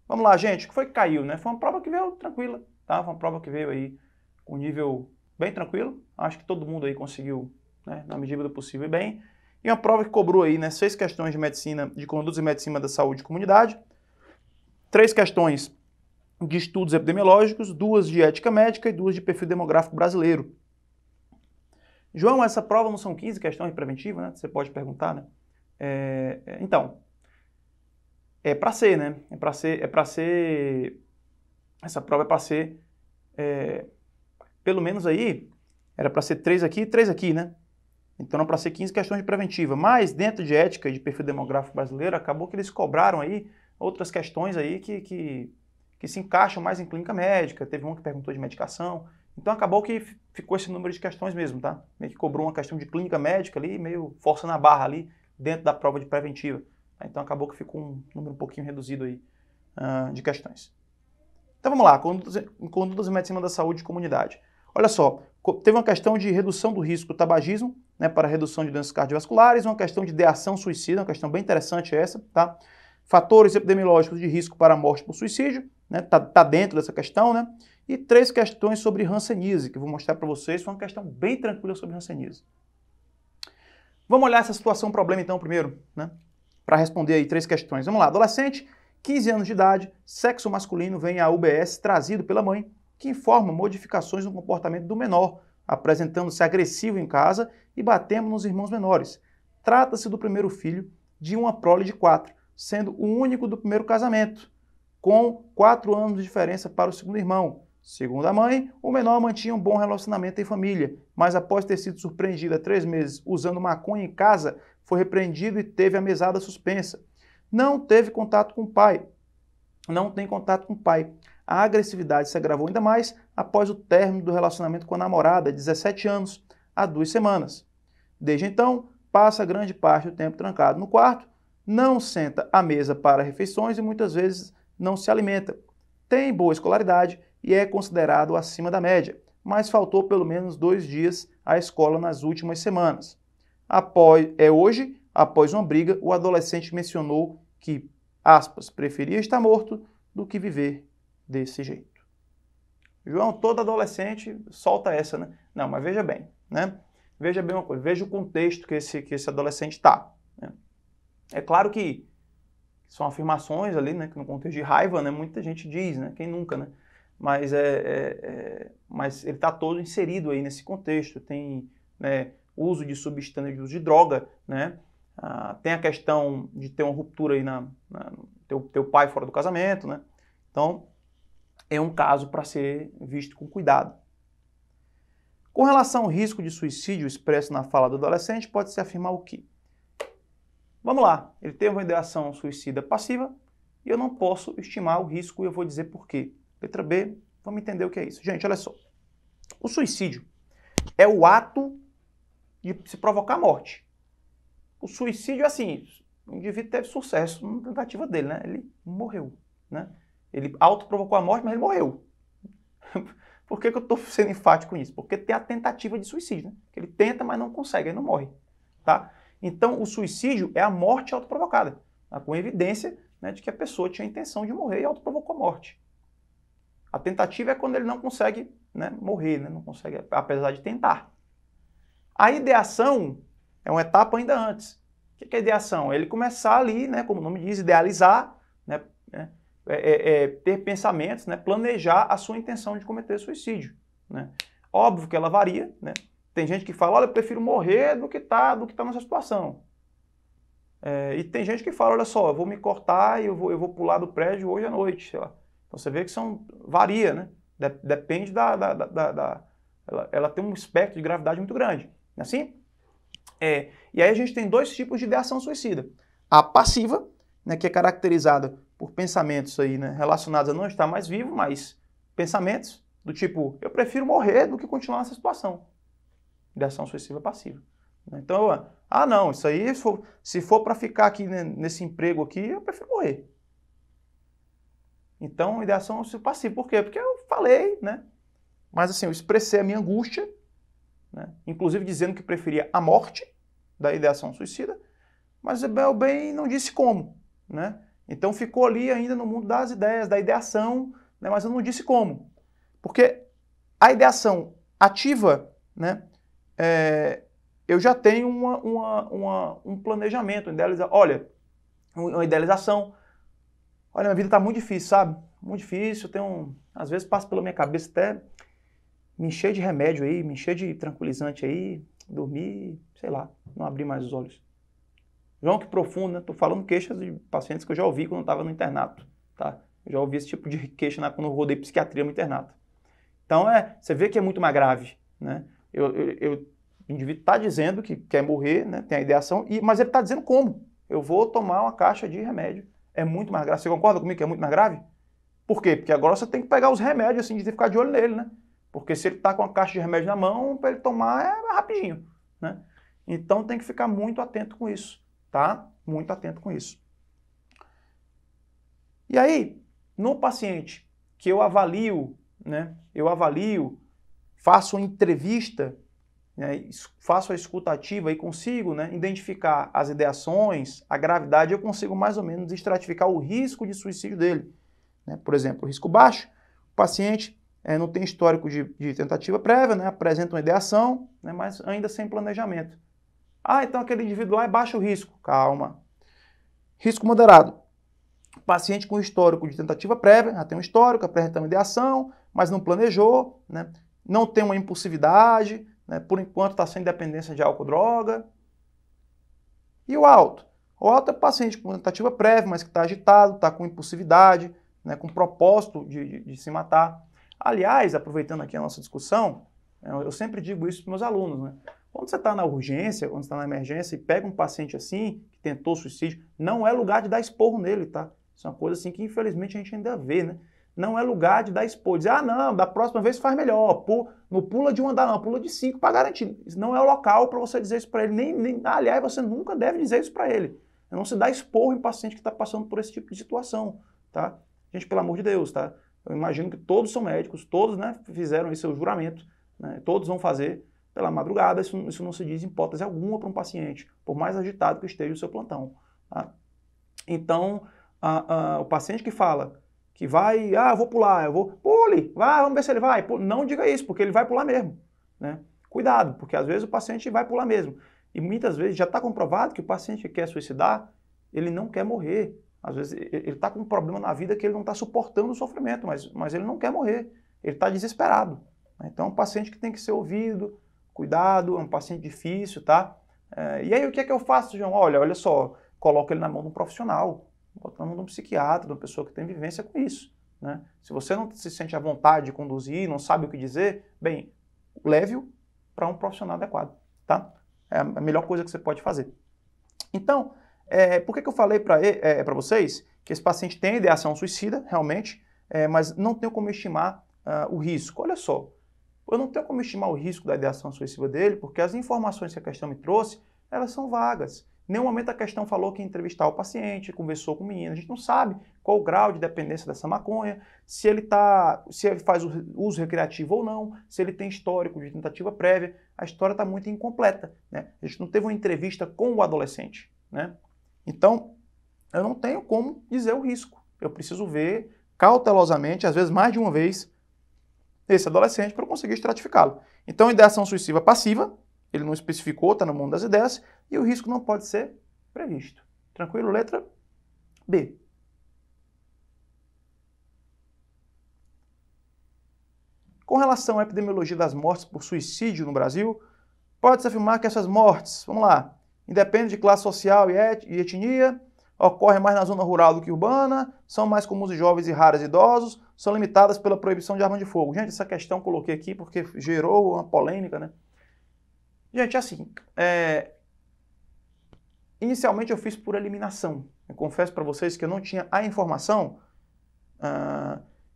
Vamos lá, gente, o que foi que caiu, né? Foi uma prova que veio tranquila, tá? Foi uma prova que veio aí com nível bem tranquilo. Acho que todo mundo aí conseguiu, né, na medida do possível, bem. E uma prova que cobrou aí, né, 6 questões de medicina, de condutas e medicina da saúde e comunidade, 3 questões de estudos epidemiológicos, 2 de ética médica e 2 de perfil demográfico brasileiro. João, essa prova não são 15 questões preventivas, né? Você pode perguntar, né? Então, é para ser, né? Essa prova é para ser, pelo menos aí, era para ser 3 aqui e 3 aqui, né? Então não para ser 15 questões de preventiva. Mas dentro de ética e de perfil demográfico brasileiro, acabou que eles cobraram aí outras questões aí que se encaixam mais em clínica médica. Teve uma que perguntou de medicação. Então acabou que ficou esse número de questões mesmo, tá? Meio que cobrou uma questão de clínica médica ali, meio força na barra ali, dentro da prova de preventiva. Então acabou que ficou um número um pouquinho reduzido aí de questões. Então vamos lá, condutas em medicina da saúde e comunidade. Olha só, teve uma questão de redução do risco do tabagismo, né, para redução de doenças cardiovasculares, uma questão de ideação suicida, uma questão bem interessante essa, tá? Fatores epidemiológicos de risco para a morte por suicídio, né, tá dentro dessa questão, né? E 3 questões sobre hanseníase, que eu vou mostrar para vocês, foi uma questão bem tranquila sobre hanseníase. Vamos olhar essa situação problema então primeiro, né? Para responder aí 3 questões. Vamos lá, adolescente, 15 anos de idade, sexo masculino, vem à UBS trazido pela mãe, que informa modificações no comportamento do menor, apresentando-se agressivo em casa e batendo nos irmãos menores. Trata-se do primeiro filho de uma prole de 4, sendo o único do primeiro casamento, com 4 anos de diferença para o segundo irmão. Segundo a mãe, o menor mantinha um bom relacionamento em família, mas após ter sido surpreendido há 3 meses usando maconha em casa, foi repreendido e teve a mesada suspensa. Não teve contato com o pai. Não tem contato com o pai. A agressividade se agravou ainda mais após o término do relacionamento com a namorada, de 17 anos, há 2 semanas. Desde então, passa grande parte do tempo trancado no quarto, não senta à mesa para refeições e muitas vezes não se alimenta. Tem boa escolaridade e é considerado acima da média, mas faltou pelo menos 2 dias à escola nas últimas semanas. Hoje, após uma briga, o adolescente mencionou que, aspas, preferia estar morto do que viver desse jeito. João, todo adolescente solta essa, né? Não, mas veja bem, né? Veja bem uma coisa, veja o contexto que esse adolescente está. Né? É claro que são afirmações ali, né? Que no contexto de raiva, né? Muita gente diz, né? Quem nunca, né? Mas, mas ele está todo inserido aí nesse contexto. Tem, né, uso de substância, uso de droga, né? Tem a questão de ter uma ruptura aí teu pai fora do casamento, né? Então, é um caso para ser visto com cuidado. Com relação ao risco de suicídio expresso na fala do adolescente, pode-se afirmar o quê? Vamos lá, ele teve uma ideação suicida passiva e eu não posso estimar o risco e eu vou dizer por quê. Letra B, vamos entender o que é isso. Gente, olha só. O suicídio é o ato de se provocar a morte. O suicídio é assim, o indivíduo teve sucesso na tentativa dele, né? Ele morreu, né? Ele autoprovocou a morte, mas ele morreu. Por que eu estou sendo enfático nisso? Porque tem a tentativa de suicídio, né? Que ele tenta, mas não consegue, ele não morre, tá? Então, o suicídio é a morte autoprovocada, tá? Com evidência, né, de que a pessoa tinha a intenção de morrer e autoprovocou a morte. A tentativa é quando ele não consegue, né, morrer, né? Não consegue, apesar de tentar. A ideação é uma etapa ainda antes. O que é a ideação? É ele começar ali, né, como o nome diz, idealizar, né, ter pensamentos, né, planejar a sua intenção de cometer suicídio. Né? Óbvio que ela varia, né? Tem gente que fala, olha, eu prefiro morrer do que tá nessa situação. E tem gente que fala, olha só, eu vou me cortar e eu vou pular do prédio hoje à noite, sei lá. Então você vê que varia, né? Depende ela tem um espectro de gravidade muito grande. Não é assim? E aí a gente tem 2 tipos de ideação suicida. A passiva, né, que é caracterizada por pensamentos aí, né, relacionados a não estar mais vivo, mas pensamentos do tipo, eu prefiro morrer do que continuar nessa situação. Ideação suicida passiva. Então, não, isso aí, se for para ficar aqui, né, nesse emprego aqui, eu prefiro morrer. Então, ideação passiva. Por quê? Porque eu falei, né? Mas assim, eu expressei a minha angústia, né, inclusive dizendo que preferia a morte da ideação suicida, mas eu bem não disse como, né? Então ficou ali ainda no mundo das ideias, da ideação, né? Mas eu não disse como. Porque a ideação ativa, né? Eu já tenho um planejamento, olha, uma idealização. Olha, minha vida está muito difícil, sabe? Muito difícil, às vezes passa pela minha cabeça até me encher de remédio aí, me encher de tranquilizante aí, dormir, sei lá, não abrir mais os olhos. João, que profundo, né? Tô falando queixas de pacientes que eu já ouvi quando eu estava no internato, tá? Eu já ouvi esse tipo de queixa quando eu rodei psiquiatria no internato. Então, você vê que é muito mais grave, né? O indivíduo está dizendo que quer morrer, né? Tem a ideação, mas ele está dizendo como? Eu vou tomar uma caixa de remédio. É muito mais grave. Você concorda comigo que é muito mais grave? Por quê? Porque agora você tem que pegar os remédios, assim, de ficar de olho nele, né? Porque se ele está com a caixa de remédio na mão, para ele tomar é rapidinho, né? Então tem que ficar muito atento com isso, tá? Muito atento com isso. E aí, no paciente que eu avalio, né? Faço uma entrevista, né, faço a escuta ativa e consigo, né, identificar as ideações, a gravidade, eu consigo mais ou menos estratificar o risco de suicídio dele. Né? Por exemplo, risco baixo, o paciente não tem histórico de tentativa prévia, né, apresenta uma ideação, né, mas ainda sem planejamento. Então aquele indivíduo lá é baixo risco. Calma. Risco moderado. Paciente com histórico de tentativa prévia, já tem um histórico, apresenta uma ideação, mas não planejou, né, não tem uma impulsividade, né, por enquanto está sem dependência de álcool ou droga. E o alto? O alto é paciente com tentativa prévia, mas que está agitado, está com impulsividade, né, com propósito de se matar. Aliás, aproveitando aqui a nossa discussão, eu sempre digo isso para os meus alunos, né? Quando você está na urgência, quando você está na emergência e pega um paciente assim, que tentou suicídio, não é lugar de dar esporro nele, tá? Isso é uma coisa assim que infelizmente a gente ainda vê, né? Não é lugar de dar esporro. Dizer, não, da próxima vez faz melhor. Não pula de um andar, não, pula de 5 para garantir. Isso não é o local para você dizer isso para ele. Aliás, você nunca deve dizer isso para ele. Não se dá esporro em paciente que está passando por esse tipo de situação, tá? Gente, pelo amor de Deus, tá? Eu imagino que todos são médicos, todos, né, fizeram esse seu juramento, né? Todos vão fazer pela madrugada. Isso não se diz em hipótese alguma para um paciente, por mais agitado que esteja o seu plantão, tá? Então, o paciente que fala que vai, eu vou pular, pule, vai, vamos ver se ele vai. Não diga isso, porque ele vai pular mesmo, né? Cuidado, porque às vezes o paciente vai pular mesmo. E muitas vezes já está comprovado que o paciente que quer suicidar, ele não quer morrer. Às vezes ele está com um problema na vida que ele não está suportando o sofrimento, mas ele não quer morrer, ele está desesperado. Então é um paciente que tem que ser ouvido, cuidado, é um paciente difícil, tá? E aí o que é que eu faço, João? Olha só, coloco ele na mão de um profissional. Bota na mão de um psiquiatra, de uma pessoa que tem vivência com isso, né? Se você não se sente à vontade de conduzir, não sabe o que dizer, bem, leve-o para um profissional adequado, tá? É a melhor coisa que você pode fazer. Então, por que eu falei para vocês que esse paciente tem ideação suicida, realmente, mas não tenho como estimar o risco? Olha só, eu não tenho como estimar o risco da ideação suicida dele, porque as informações que a questão me trouxe, elas são vagas. Em nenhum momento a questão falou que ia entrevistar o paciente, conversou com o menino. A gente não sabe qual o grau de dependência dessa maconha, se ele faz o uso recreativo ou não, se ele tem histórico de tentativa prévia. A história está muito incompleta, né? A gente não teve uma entrevista com o adolescente, né? Então, eu não tenho como dizer o risco. Eu preciso ver cautelosamente, às vezes mais de uma vez, esse adolescente para eu conseguir estratificá-lo. Então, ideação suicida passiva, ele não especificou, está no mundo das ideias, e o risco não pode ser previsto. Tranquilo? Letra B. Com relação à epidemiologia das mortes por suicídio no Brasil, pode-se afirmar que essas mortes, vamos lá, independem de classe social e etnia, ocorrem mais na zona rural do que urbana, são mais comuns em jovens e raras em idosos, são limitadas pela proibição de arma de fogo. Gente, essa questão eu coloquei aqui porque gerou uma polêmica, né? Gente, assim, inicialmente eu fiz por eliminação. Eu confesso para vocês que eu não tinha a informação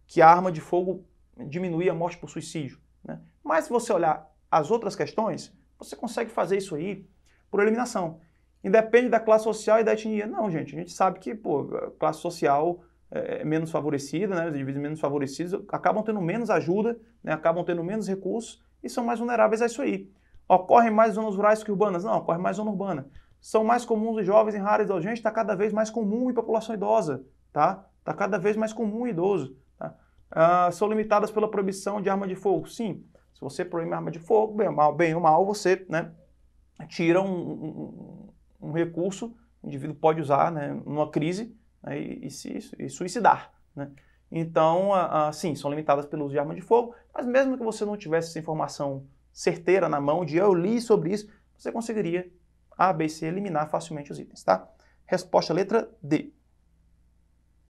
que a arma de fogo diminuía a morte por suicídio, né? Mas se você olhar as outras questões, você consegue fazer isso aí por eliminação. Independe da classe social e da etnia. Não, gente, a gente sabe que a classe social é menos favorecida, né? Os indivíduos menos favorecidos acabam tendo menos ajuda, né? Acabam tendo menos recursos e são mais vulneráveis a isso aí. Ocorre mais em zonas rurais que urbanas? Não, ocorre mais em zona urbana. são mais comuns em jovens em raras e urgentes, está cada vez mais comum em população idosa, tá? Está cada vez mais comum em idoso. Tá? São limitadas pela proibição de arma de fogo. Sim, se você proíbe arma de fogo, bem ou mal, você, né, tira um recurso, o indivíduo pode usar, né, numa crise, né, e suicidar. Né? Então, sim, são limitadas pelo uso de arma de fogo, mas mesmo que você não tivesse essa informação certeira na mão, de eu li sobre isso, você conseguiria A, B e C eliminar facilmente os itens. Tá? Resposta letra D.